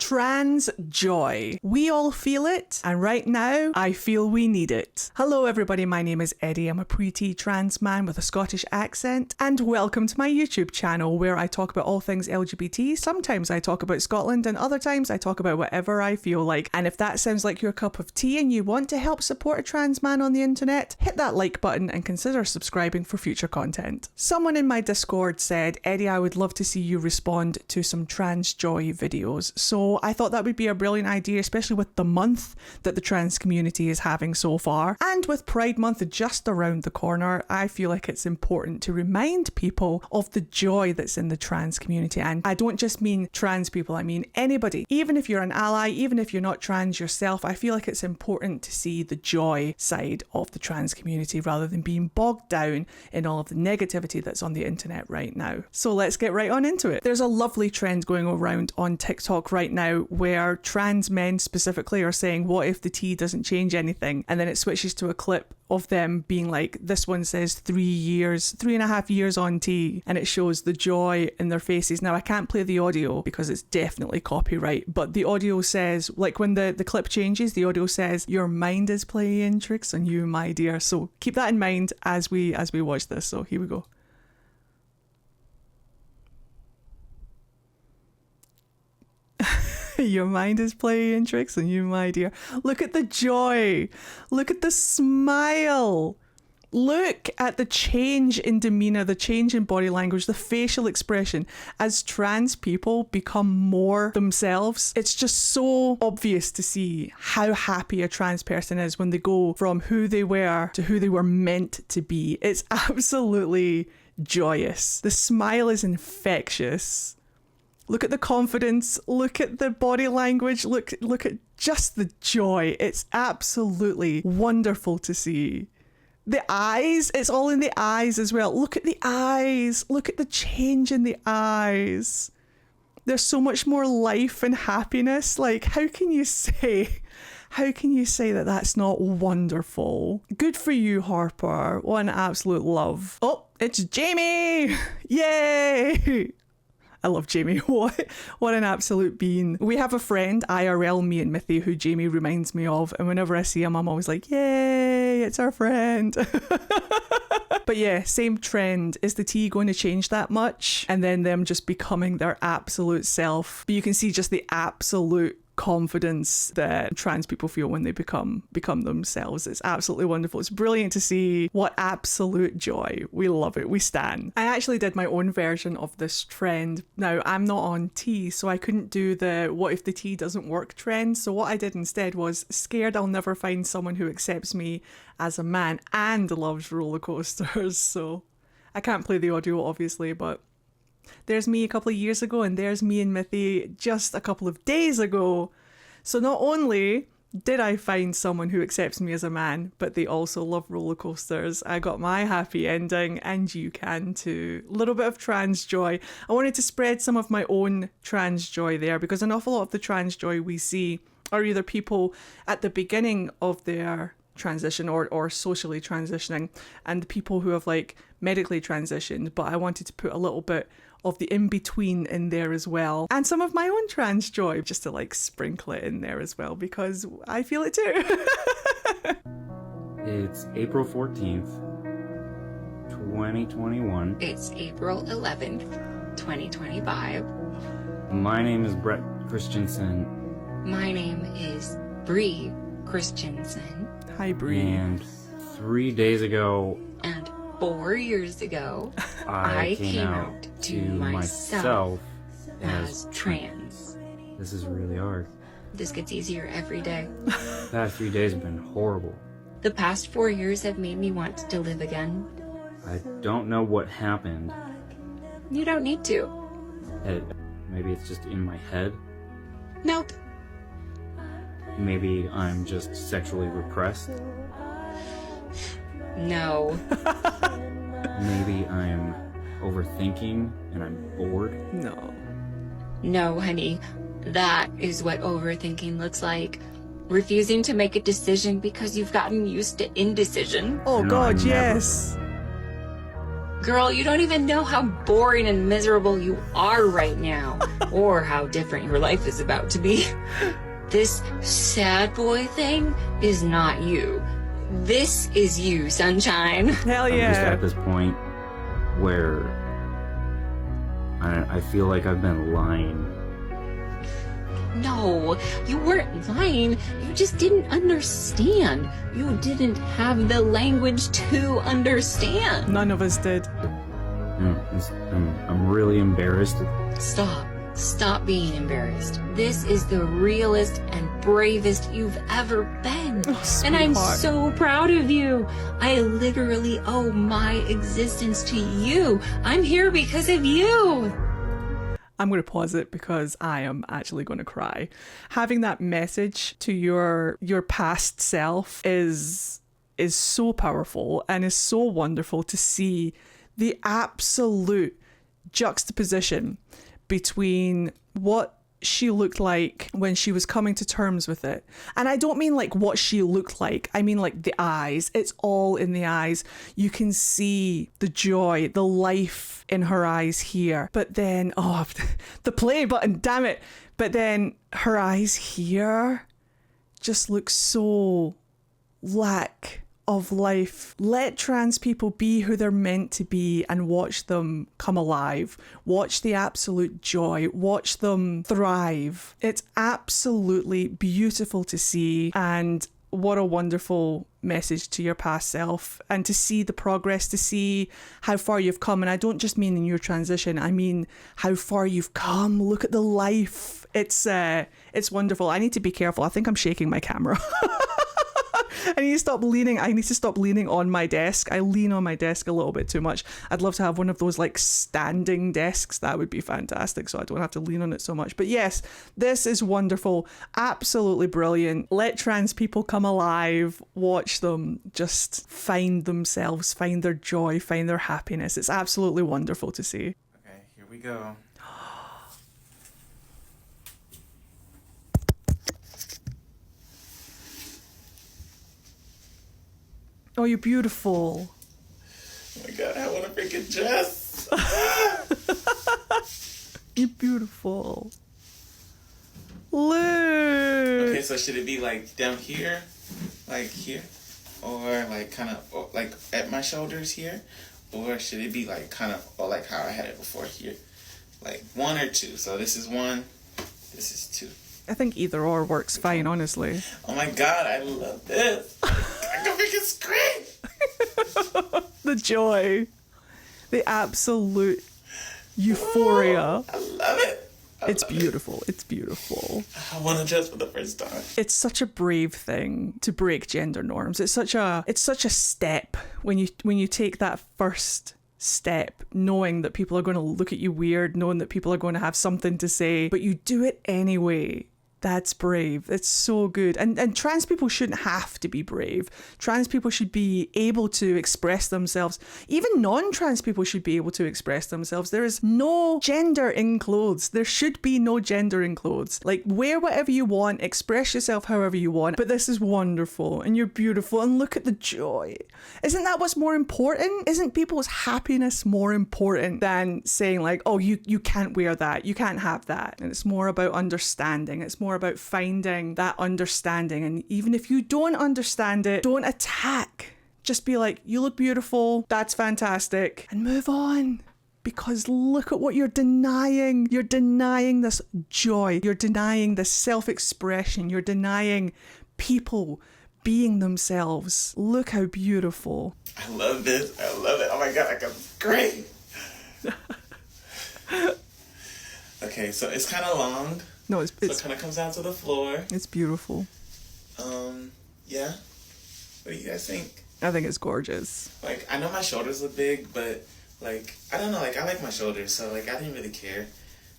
Transjoy. We all feel it, and right now, I feel we need it. Hello everybody, my name is Eddie. I'm a pre-T trans man with a Scottish accent, and welcome to my YouTube channel where I talk about all things LGBT. Sometimes I talk about Scotland, and other times I talk about whatever I feel like. And if that sounds like your cup of tea and you want to help support a trans man on the internet, hit that like button and consider subscribing for future content. Someone in my Discord said, Eddie, I would love to see you respond to some Transjoy videos. So I thought that would be a brilliant idea, especially with the month that the trans community is having so far. And with Pride Month just around the corner, I feel like it's important to remind people of the joy that's in the trans community. And I don't just mean trans people, I mean anybody. Even if you're an ally, even if you're not trans yourself, I feel like it's important to see the joy side of the trans community rather than being bogged down in all of the negativity that's on the internet right now. So let's get right on into it. There's a lovely trend going around on TikTok right now where trans men specifically are saying, what if the tea doesn't change anything? And then it switches to a clip of them being like, this one says 3.5 years on tea, and it shows the joy in their faces. Now I can't play the audio because it's definitely copyright, but the audio says, like when the clip changes, the audio says, your mind is playing tricks on you, my dear. So keep that in mind as we watch this. So here we go. Your mind is playing tricks on you, my dear. Look at the joy. Look at the smile. Look at the change in demeanor, the change in body language, the facial expression. As trans people become more themselves, it's just so obvious to see how happy a trans person is when they go from who they were to who they were meant to be. It's absolutely joyous. The smile is infectious. Look at the confidence, look at the body language, look at just the joy. It's absolutely wonderful to see. The eyes, it's all in the eyes as well. Look at the eyes, look at the change in the eyes. There's so much more life and happiness. Like, how can you say that that's not wonderful? Good for you, Harper. What an absolute love. Oh, it's Jamie! Yay! I love Jamie. What an absolute bean. We have a friend, IRL, me and Mithy, who Jamie reminds me of, and whenever I see him, I'm always like, yay, it's our friend. But yeah, same trend. Is the tea going to change that much? And then them just becoming their absolute self. But you can see just the absolute confidence that trans people feel when they become themselves. It's absolutely wonderful. It's brilliant to see. What absolute joy. We love it. We stan. I actually did my own version of this trend. Now, I'm not on tea, so I couldn't do the what if the tea doesn't work trend. So what I did instead was scared I'll never find someone who accepts me as a man and loves roller coasters. So I can't play the audio obviously, but there's me a couple of years ago, and there's me and Mithy just a couple of days ago. So not only did I find someone who accepts me as a man, but they also love roller coasters. I got my happy ending, and you can too. A little bit of trans joy. I wanted to spread some of my own trans joy there, because an awful lot of the trans joy we see are either people at the beginning of their transition or socially transitioning, and people who have like medically transitioned, but I wanted to put a little bit of the in-between in there as well, and some of my own trans joy, just to like sprinkle it in there as well, because I feel it too. It's April 14th, 2021. It's April 11th, 2025. My name is Bri Christensen. My name is Bri Christensen. Hi, Bri. And 3 days ago, And 4 years ago, I came out to myself as trans. This is really hard. This gets easier every day. The past 3 days have been horrible. The past 4 years have made me want to live again. I don't know what happened. You don't need to. Maybe it's just in my head. Nope. Maybe I'm just sexually repressed. No. Maybe I'm overthinking and I'm bored. No. No, honey. That is what overthinking looks like. Refusing to make a decision because you've gotten used to indecision. Oh No, God, I never. yes. Girl, you don't even know how boring and miserable you are right now, or how different your life is about to be. This sad boy thing is not you. This is you, sunshine. Hell I'm just yeah. at this point where I feel like I've been lying. No, you weren't lying. You just didn't understand. You didn't have the language to understand. None of us did. I'm really embarrassed. Stop being embarrassed. This is the realest and bravest you've ever been. Oh, and I'm sweetheart. so proud of you. I literally owe my existence to you. I'm here because of you. I'm going to pause it because I am actually going to cry. Having that message to your past self is so powerful and is so wonderful to see the absolute juxtaposition between what she looked like when she was coming to terms with it. And I don't mean like what she looked like. I mean like the eyes. It's all in the eyes. You can see the joy, the life in her eyes here. But then, oh, the play button, damn it. But then her eyes here just look so lack of life. Let trans people be who they're meant to be and watch them come alive. Watch the absolute joy. Watch them thrive. It's absolutely beautiful to see, and what a wonderful message to your past self, and to see the progress, to see how far you've come. And I don't just mean in your transition, I mean how far you've come. Look at the life. It's wonderful. I need to be careful. I think I'm shaking my camera. I need to stop leaning on my desk. I lean on my desk a little bit too much. I'd love to have one of those like standing desks. That would be fantastic, so I don't have to lean on it so much. But yes, this is wonderful. Absolutely brilliant. Let trans people come alive. Watch them just find themselves, find their joy, find their happiness. It's absolutely wonderful to see. Okay, here we go. Oh, you're beautiful. Oh my god, I want a freaking dress. You're beautiful. Look. Okay, so should it be like down here? Like here? Or like kind of like at my shoulders here? Or should it be like kind of or like how I had it before here? Like one or two. So this is one, this is two. I think either or works fine, honestly. Oh my god, I love this. I can freaking scream. The joy. The absolute euphoria. I love it. It's beautiful. It's beautiful. I want to dress for the first time. It's such a brave thing to break gender norms. It's such a step when you take that first step, knowing that people are going to look at you weird, knowing that people are going to have something to say, but you do it anyway. That's brave. It's so good. And trans people shouldn't have to be brave. Trans people should be able to express themselves. Even non-trans people should be able to express themselves. There is no gender in clothes. There should be no gender in clothes. Like, wear whatever you want, express yourself however you want. But this is wonderful and you're beautiful, and look at the joy. Isn't that what's more important? Isn't people's happiness more important than saying like, oh, you can't wear that, you can't have that? And it's more about understanding. It's more about finding that understanding. And even if you don't understand it, don't attack. Just be like, you look beautiful, that's fantastic, and move on. Because look at what you're denying. You're denying this joy. You're denying this self-expression. You're denying people being themselves. Look how beautiful. I love this. I love it. Oh my god, I can scream. Okay, so it's kind of long. No, So it kind of comes down to the floor. it's beautiful. Yeah. What do you guys think? I think it's gorgeous. Like, I know my shoulders look big, but, like, I don't know. Like, I like my shoulders, so, like, I didn't really care.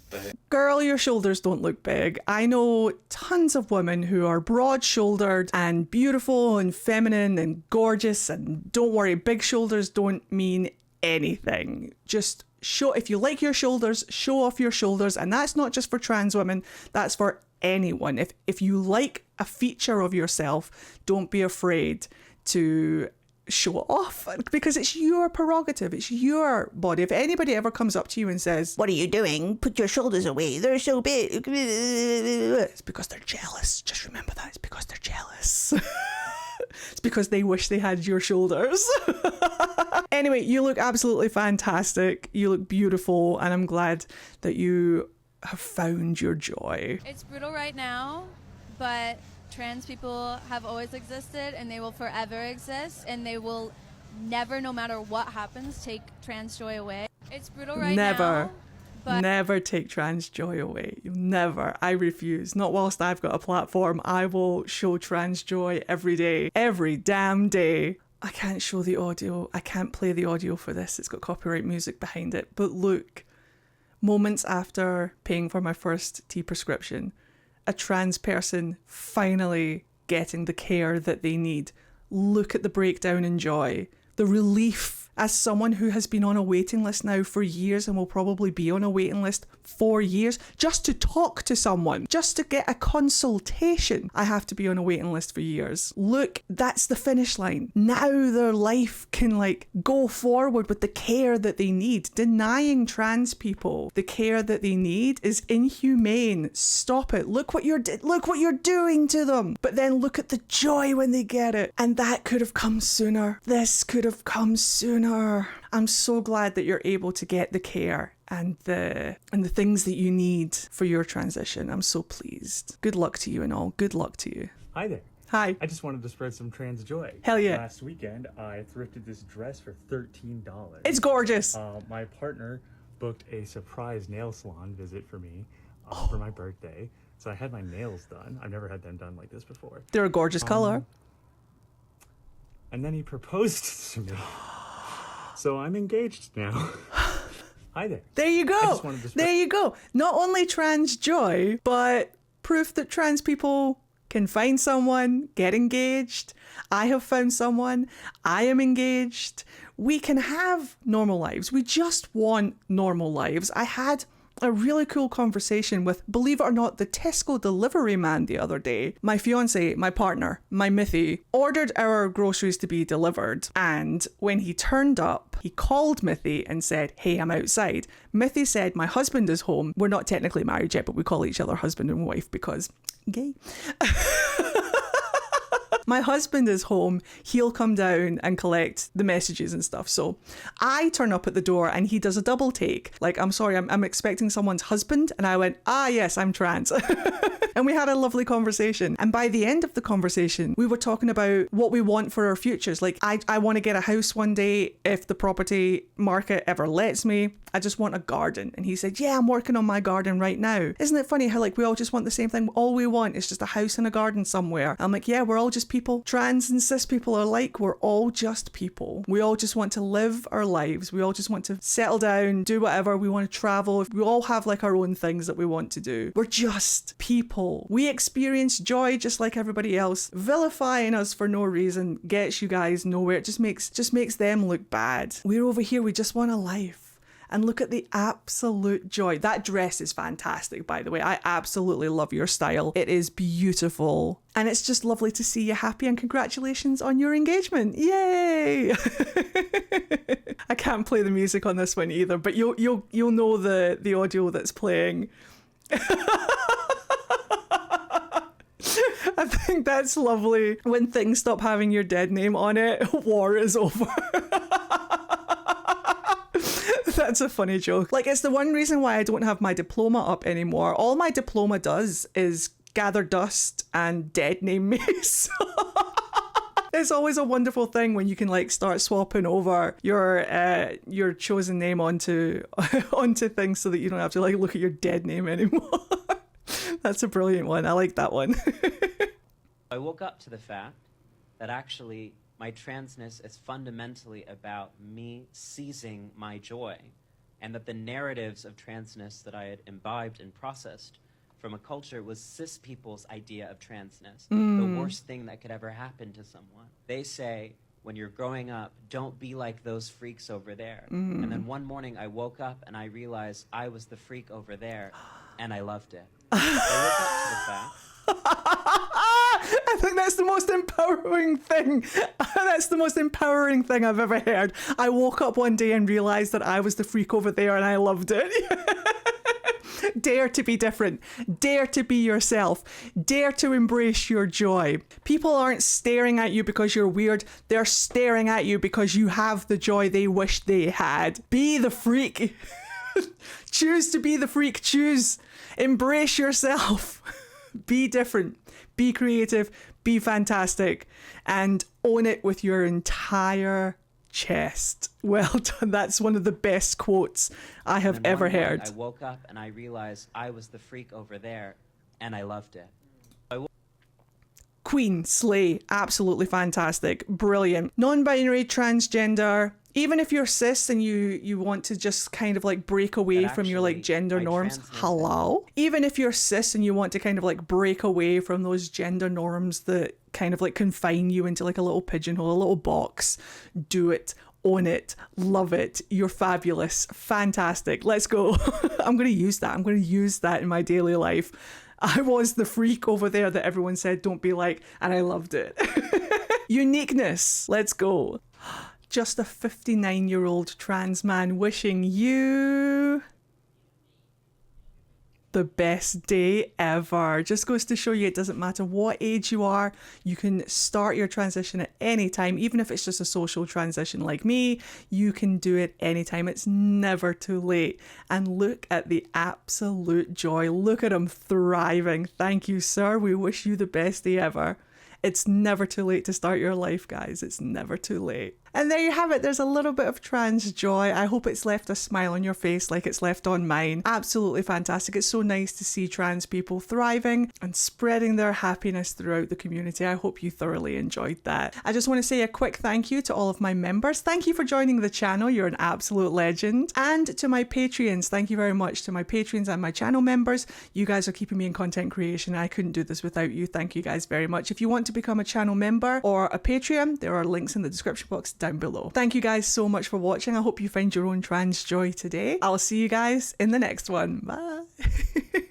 But Girl, your shoulders don't look big. I know tons of women who are broad-shouldered and beautiful and feminine and gorgeous, and don't worry, big shoulders don't mean anything. Just show, if you like your shoulders, show off your shoulders. And that's not just for trans women, that's for anyone. If you like a feature of yourself, don't be afraid to show it off because it's your prerogative. It's your body. If anybody ever comes up to you and says, "What are you doing? Put your shoulders away. They're so big." It's because they're jealous. Just remember that. It's because they're jealous. It's because they wish they had your shoulders. Anyway, you look absolutely fantastic. You look beautiful, and I'm glad that you have found your joy. It's brutal right now, but trans people have always existed and they will forever exist, and they will never, no matter what happens, take trans joy away. It's brutal right now. Never take trans joy away. You'll never. I refuse. Not whilst I've got a platform. I will show trans joy every day. Every damn day. I can't show the audio. I can't play the audio for this. It's got copyright music behind it. But look, moments after paying for my first tea prescription, a trans person finally getting the care that they need. Look at the breakdown in joy. The relief. As someone who has been on a waiting list now for years and will probably be on a waiting list for years, just to talk to someone, just to get a consultation, I have to be on a waiting list for years. Look, that's the finish line. Now their life can go forward with the care that they need. Denying trans people the care that they need is inhumane. Stop it. Look what you're doing to them. But then look at the joy when they get it. And that could have come sooner. This could have come sooner. I'm so glad that you're able to get the care and the things that you need for your transition. I'm so pleased. Good luck to you and all. Good luck to you. Hi there. Hi. I just wanted to spread some trans joy. Hell yeah. Last weekend, I thrifted this dress for $13. It's gorgeous. My partner booked a surprise nail salon visit for me for my birthday. So I had my nails done. I've never had them done like this before. They're a gorgeous color. And then he proposed to me. So I'm engaged now. Hi there. There you go. There you go. Not only trans joy, but proof that trans people can find someone, get engaged. I have found someone. I am engaged. We can have normal lives. We just want normal lives. I had a really cool conversation with, believe it or not, the Tesco delivery man the other day. My fiance, my partner, my Mithy, ordered our groceries to be delivered. And when he turned up, he called Mithy and said, "Hey, I'm outside." Mithy said, "My husband is home." We're not technically married yet, but we call each other husband and wife because gay. My husband is home. He'll come down and collect the messages and stuff. So I turn up at the door and he does a double take. I'm sorry, I'm expecting someone's husband. And I went, yes, I'm trans. And we had a lovely conversation. And by the end of the conversation, we were talking about what we want for our futures. I want to get a house one day if the property market ever lets me. I just want a garden. And he said, "Yeah, I'm working on my garden right now." Isn't it funny how we all just want the same thing? All we want is just a house and a garden somewhere. I'm like, yeah, we're all just people. Trans and cis people are we're all just people. We all just want to live our lives. We all just want to settle down, do whatever. We want to travel. We all have our own things that we want to do. We're just people. We experience joy just like everybody else. Vilifying us for no reason gets you guys nowhere. It just makes them look bad. We're over here. We just want a life. And look at the absolute joy. That dress is fantastic, by the way. I absolutely love your style. It is beautiful. And it's just lovely to see you happy, and congratulations on your engagement. Yay! I can't play the music on this one either, but you'll know the audio that's playing. I think that's lovely. When things stop having your dead name on it, war is over. That's a funny joke. It's the one reason why I don't have my diploma up anymore. All my diploma does is gather dust and dead name me. It's always a wonderful thing when you can start swapping over your chosen name onto things so that you don't have to look at your dead name anymore. That's a brilliant one. I like that one. I woke up to the fact that actually my transness is fundamentally about me seizing my joy, and that the narratives of transness that I had imbibed and processed from a culture was cis people's idea of transness, the worst thing that could ever happen to someone. They say, when you're growing up, don't be like those freaks over there. And then one morning I woke up and I realized I was the freak over there, and I loved it. I woke up to the fact. I think That's the most empowering thing. That's the most empowering thing I've ever heard. I woke up one day and realised that I was the freak over there and I loved it. Dare to be different. Dare to be yourself. Dare to embrace your joy. People aren't staring at you because you're weird. They're staring at you because you have the joy they wish they had. Be the freak. Choose to be the freak. Choose. Embrace yourself. Be different. Be creative. Be fantastic. And own it with your entire chest. Well done. That's one of the best quotes I have ever heard. I woke up and I realized I was the freak over there, and I loved it. Queen, slay, absolutely fantastic, brilliant. Non-binary, transgender, even if you're cis and you want to just kind of like break away from your like gender norms, hello? Even if you're cis and you want to kind of like break away from those gender norms that kind of like confine you into like a little pigeonhole, a little box, do it. Own it. Love it. You're fabulous. Fantastic. Let's go. I'm going to use that. I'm going to use that in my daily life. I was the freak over there that everyone said don't be like, and I loved it. Uniqueness. Let's go. Just a 59-year-old trans man wishing you the best day ever. Just goes to show you it doesn't matter what age you are, you can start your transition at any time. Even if it's just a social transition like me, you can do it anytime. It's never too late. And look at the absolute joy. Look at him thriving. Thank you, sir. We wish you the best day ever. It's never too late to start your life, guys. It's never too late. And there you have it. There's a little bit of trans joy. I hope it's left a smile on your face like it's left on mine. Absolutely fantastic. It's so nice to see trans people thriving and spreading their happiness throughout the community. I hope you thoroughly enjoyed that. I just want to say a quick thank you to all of my members. Thank you for joining the channel. You're an absolute legend. And to my Patreons, thank you very much to my Patreons and my channel members. You guys are keeping me in content creation. I couldn't do this without you. Thank you guys very much. If you want to become a channel member or a Patreon, there are links in the description box down below. Thank you guys so much for watching. I hope you find your own trans joy today. I'll see you guys in the next one. Bye.